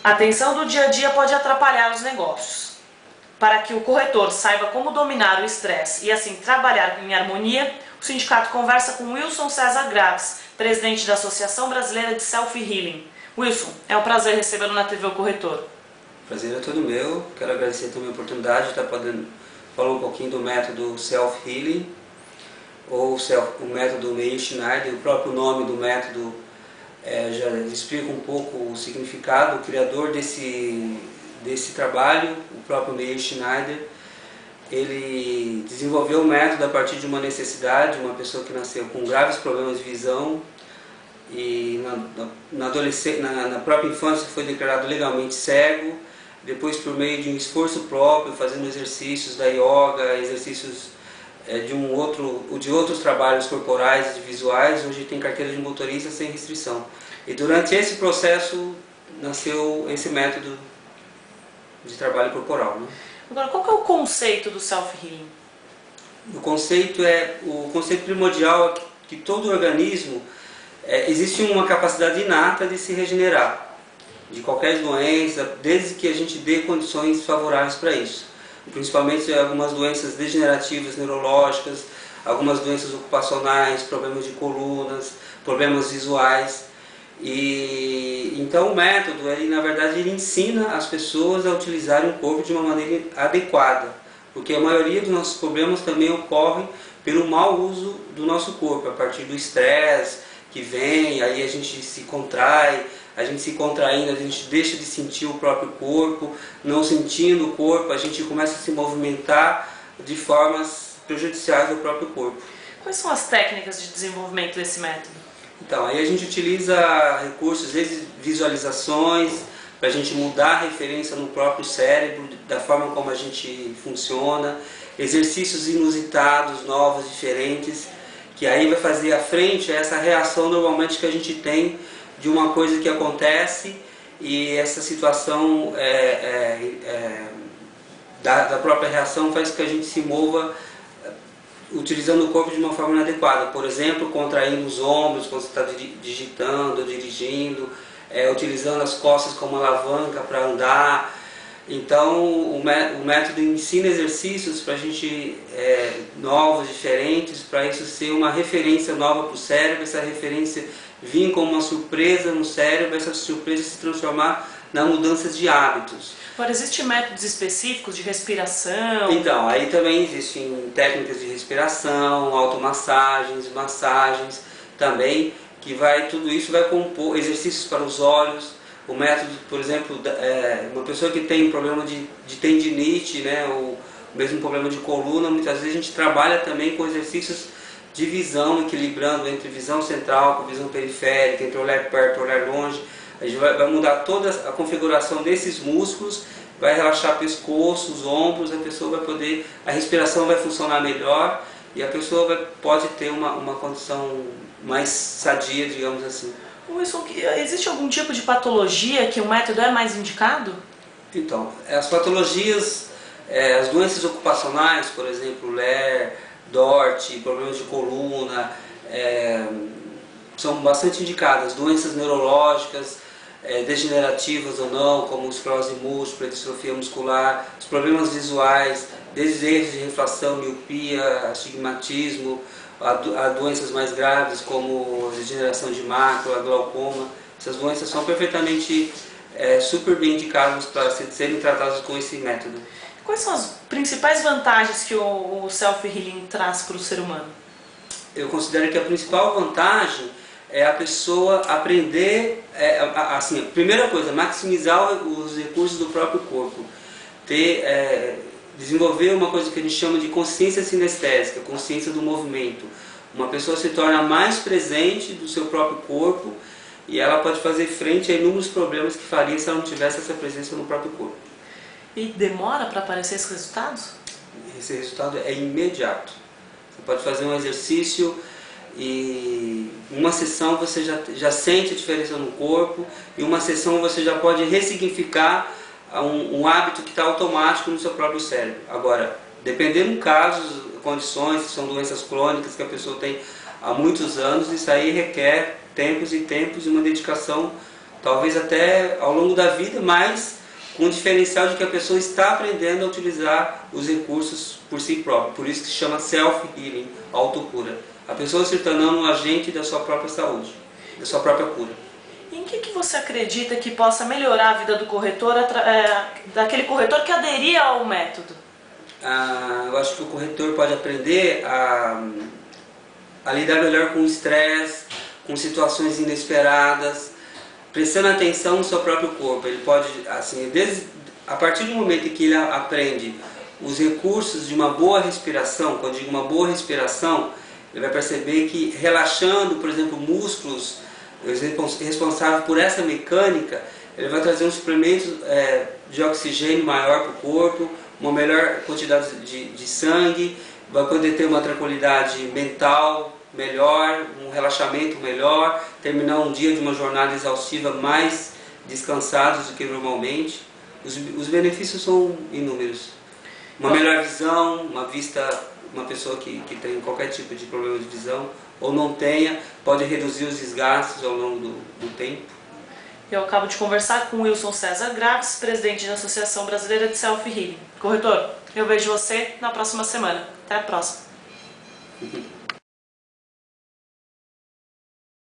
A tensão do dia a dia pode atrapalhar os negócios. Para que o corretor saiba como dominar o estresse e assim trabalhar em harmonia, o sindicato conversa com Wilson César Graves, presidente da Associação Brasileira de Self-Healing. Wilson, é um prazer recebê-lo na TV O Corretor. Prazer é todo meu. Quero agradecer também a oportunidade de estar podendo falar um pouquinho do método Self-Healing, ou o método Meir Schneider. O próprio nome do método já explica um pouco o significado. O criador desse trabalho, o próprio Meir Schneider, ele desenvolveu o método a partir de uma necessidade, uma pessoa que nasceu com graves problemas de visão e na própria infância foi declarado legalmente cego. Depois, por meio de um esforço próprio, fazendo exercícios da yoga, exercícios de outros trabalhos corporais e visuais, hoje tem carteira de motorista sem restrição. E durante esse processo nasceu esse método de trabalho corporal, né? Agora, qual que é o conceito do Self-Healing? O conceito primordial é que todo organismo existe uma capacidade inata de se regenerar de qualquer doença, desde que a gente dê condições favoráveis para isso. Principalmente algumas doenças degenerativas neurológicas, algumas doenças ocupacionais, problemas de colunas, problemas visuais. E então o método, na verdade, ele ensina as pessoas a utilizarem o corpo de uma maneira adequada, porque a maioria dos nossos problemas também ocorre pelo mau uso do nosso corpo, a partir do estresse que vem, aí a gente se contrai, a gente se contraindo, a gente deixa de sentir o próprio corpo, não sentindo o corpo, a gente começa a se movimentar de formas prejudiciais ao próprio corpo. Quais são as técnicas de desenvolvimento desse método? Então, aí a gente utiliza recursos de visualizações, para a gente mudar a referência no próprio cérebro, da forma como a gente funciona, exercícios inusitados, novos, diferentes, que aí vai fazer à frente essa reação normalmente que a gente tem de uma coisa que acontece e essa situação da própria reação faz com que a gente se mova utilizando o corpo de uma forma inadequada. Por exemplo, contraindo os ombros quando você está digitando, dirigindo, utilizando as costas como alavanca para andar. Então, o método ensina exercícios para a gente novos, diferentes, para isso ser uma referência nova para o cérebro, essa referência vir como uma surpresa no cérebro, essa surpresa se transformar na mudança de hábitos. Agora, existem métodos específicos de respiração? Então, aí também existem técnicas de respiração, automassagens, massagens também, tudo isso vai compor exercícios para os olhos. O método, por exemplo, uma pessoa que tem problema de tendinite, né, ou mesmo problema de coluna, muitas vezes a gente trabalha também com exercícios de visão, equilibrando entre visão central com visão periférica, entre olhar perto e olhar longe. A gente vai mudar toda a configuração desses músculos, vai relaxar o pescoço, os ombros, a respiração vai funcionar melhor e a pessoa pode ter uma condição mais sadia, digamos assim. Wilson, existe algum tipo de patologia que o método é mais indicado? Então, as patologias, as doenças ocupacionais, por exemplo, LER, DORT, problemas de coluna, são bastante indicadas. Doenças neurológicas, degenerativas ou não, como esclerose múltipla, distrofia muscular, os problemas visuais, desde erros de refração, miopia, astigmatismo, a doenças mais graves como degeneração de mácula, glaucoma. Essas doenças são perfeitamente super bem indicadas para serem tratadas com esse método. Quais são as principais vantagens que o Self-Healing traz para o ser humano? Eu considero que a principal vantagem é a pessoa aprender, assim, a primeira coisa, maximizar os recursos do próprio corpo, desenvolver uma coisa que a gente chama de consciência sinestésica, consciência do movimento. Uma pessoa se torna mais presente do seu próprio corpo e ela pode fazer frente a inúmeros problemas que faria se ela não tivesse essa presença no próprio corpo. E demora para aparecer esses resultados? Esse resultado é imediato. Você pode fazer um exercício e uma sessão você já sente a diferença no corpo e uma sessão você já pode ressignificar um hábito que está automático no seu próprio cérebro. Agora, dependendo do caso, condições, se são doenças crônicas que a pessoa tem há muitos anos, isso aí requer tempos e tempos e uma dedicação talvez até ao longo da vida, mas com o diferencial de que a pessoa está aprendendo a utilizar os recursos por si própria. Por isso que se chama self-healing, autocura. A pessoa se tornando um agente da sua própria saúde, da sua própria cura. E em que você acredita que possa melhorar a vida do corretor, daquele corretor que aderia ao método? Eu acho que o corretor pode aprender a lidar melhor com o estresse, com situações inesperadas, prestando atenção no seu próprio corpo. Ele pode, assim, a partir do momento em que ele aprende os recursos de uma boa respiração, quando eu digo uma boa respiração, ele vai perceber que relaxando, por exemplo, músculos responsáveis por essa mecânica, ele vai trazer um suplemento de oxigênio maior para o corpo, uma melhor quantidade de sangue, vai poder ter uma tranquilidade mental melhor, um relaxamento melhor, terminar um dia de uma jornada exaustiva mais descansados do que normalmente. Os benefícios são inúmeros. Uma melhor visão, uma pessoa que tem qualquer tipo de problema de visão ou não tenha, pode reduzir os desgastes ao longo do tempo. Eu acabo de conversar com Wilson César Graves, presidente da Associação Brasileira de Self Healing. Corretor, eu vejo você na próxima semana. Até a próxima.